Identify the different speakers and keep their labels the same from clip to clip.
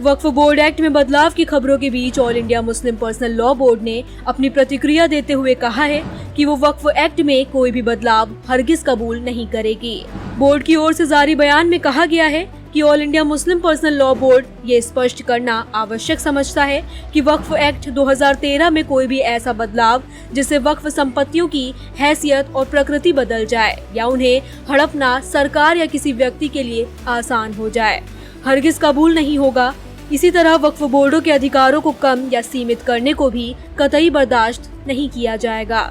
Speaker 1: वक्फ board act में बदलाव की खबरों के बीच All India Muslim Personal Law Board ने अपनी प्रतिक्रिया देते हुए कहा है कि वो वक्फ एक्ट में कोई भी बदलाव हरगिज कबूल नहीं करेगी। बोर्ड की ओर से जारी बयान में कहा गया है कि all India Muslim Personal Law board ये स्पष्ट करना आवश्यक समझता है कि वक्फ एक्ट 2013 में कोई भी ऐसा बदलाव जिससे वक्फ संपत्तियों की हैसियत और प्रकृति बदल जाए या उन्हें हड़पना सरकार या किसी व्यक्ति के लिए आसान हो जाए, हरगिज कबूल नहीं होगा। इसी तरह वक्फ बोर्डों के अधिकारों को कम या सीमित करने को भी कतई बर्दाश्त नहीं किया जाएगा।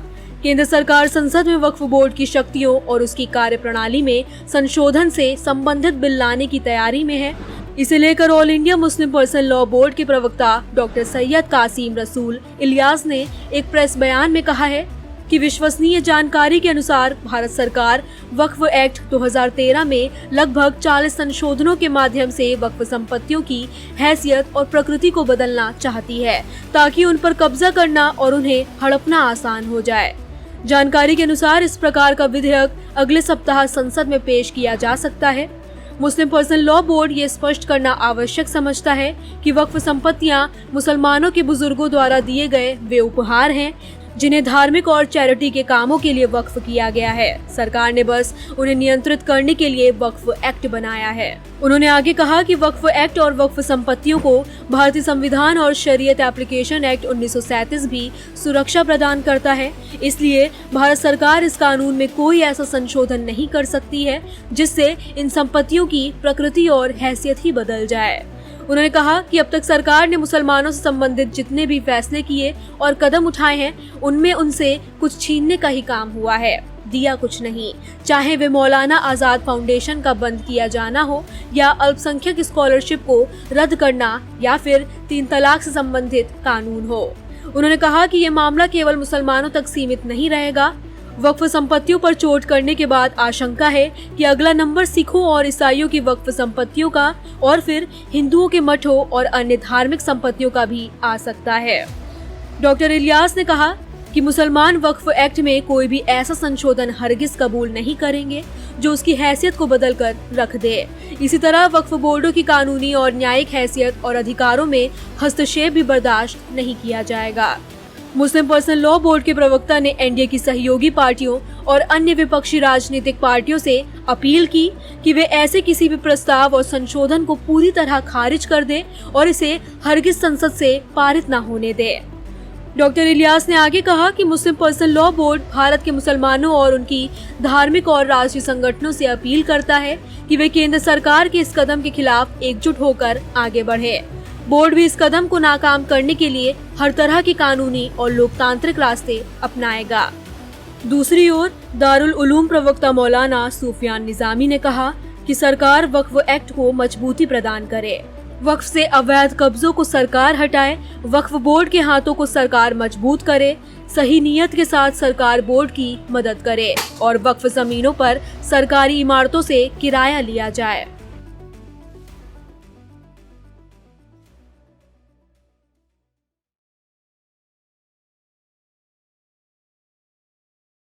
Speaker 1: केंद्र सरकार संसद में वक्फ बोर्ड की शक्तियों और उसकी कार्यप्रणाली में संशोधन से संबंधित बिल लाने की तैयारी में है। इसे लेकर all India Muslim Personal Law board के प्रवक्ता डॉक्टर सैयद कासिम रसूल इलियास ने एक प्रेस बयान में कहा है कि विश्वसनीय जानकारी के अनुसार भारत सरकार वक्फ एक्ट 2013 में लगभग 40 संशोधनों के माध्यम से वक्फ संपत्तियों की हैसियत और प्रकृति को बदलना चाहती है ताकि उन पर कब्जा करना और उन्हें हड़पना आसान हो जाए। जानकारी के अनुसार इस प्रकार का विधेयक अगले सप्ताह संसद में पेश किया जा सकता है। मुस्लिम पर्सनल लॉ बोर्ड ये स्पष्ट करना आवश्यक समझता है कि वक्फ संपत्तियां मुसलमानों के बुजुर्गों द्वारा दिए गए वे उपहार हैं जिन्हें धार्मिक और चैरिटी के कामों के लिए वक्फ किया गया है। सरकार ने बस उन्हें नियंत्रित करने के लिए वक्फ एक्ट बनाया है। उन्होंने आगे कहा कि वक्फ एक्ट और वक्फ संपत्तियों को भारतीय संविधान और शरीयत एप्लीकेशन एक्ट 1937 भी सुरक्षा प्रदान करता है। इसलिए भारत सरकार इस कानून में कोई ऐसा संशोधन नहीं कर सकती है जिससे इन संपत्तियों की प्रकृति और हैसियत ही बदल जाए। उन्होंने कहा कि अब तक सरकार ने मुसलमानों से संबंधित जितने भी फैसले किए और कदम उठाए हैं उनमें उनसे कुछ छीनने का ही काम हुआ है, दिया कुछ नहीं। चाहे वे मौलाना आजाद फाउंडेशन का बंद किया जाना हो या अल्पसंख्यक स्कॉलरशिप को रद्द करना या फिर 3 तलाक से संबंधित कानून हो। उन्होंने कहा कि ये मामला केवल मुसलमानों तक सीमित नहीं रहेगा। वक्फ संपत्तियों पर चोट करने के बाद आशंका है कि अगला नंबर सिखों और ईसाइयों की वक्फ संपत्तियों का और फिर हिंदुओं के मठों और अन्य धार्मिक संपत्तियों का भी आ सकता है। डॉक्टर इलियास ने कहा कि मुसलमान वक्फ एक्ट में कोई भी ऐसा संशोधन हरगिज कबूल नहीं करेंगे जो उसकी हैसियत को बदल कर रख दे। इसी तरह वक्फ बोर्डों की कानूनी और न्यायिक हैसियत और अधिकारों में हस्तक्षेप भी बर्दाश्त नहीं किया जाएगा। मुस्लिम पर्सनल लॉ बोर्ड के प्रवक्ता ने एनडीए की सहयोगी पार्टियों और अन्य विपक्षी राजनीतिक पार्टियों से अपील की कि वे ऐसे किसी भी प्रस्ताव और संशोधन को पूरी तरह खारिज कर दें और इसे हरगिज संसद से पारित न होने दें। डॉक्टर इलियास ने आगे कहा कि मुस्लिम पर्सनल लॉ बोर्ड भारत के मुसलमानों और उनकी धार्मिक और राष्ट्रीय संगठनों से अपील करता है कि वे केंद्र सरकार के इस कदम के खिलाफ एकजुट होकर आगे बढ़े। बोर्ड भी इस कदम को नाकाम करने के लिए हर तरह के कानूनी और लोकतांत्रिक रास्ते अपनाएगा। दूसरी ओर दारुल उलूम प्रवक्ता मौलाना सूफियान निजामी ने कहा कि सरकार वक्फ एक्ट को मजबूती प्रदान करे, वक्फ से अवैध कब्जों को सरकार हटाए, वक्फ बोर्ड के हाथों को सरकार मजबूत करे, सही नीयत के साथ सरकार बोर्ड की मदद करे और वक्फ जमीनों पर सरकारी इमारतों से किराया लिया जाए।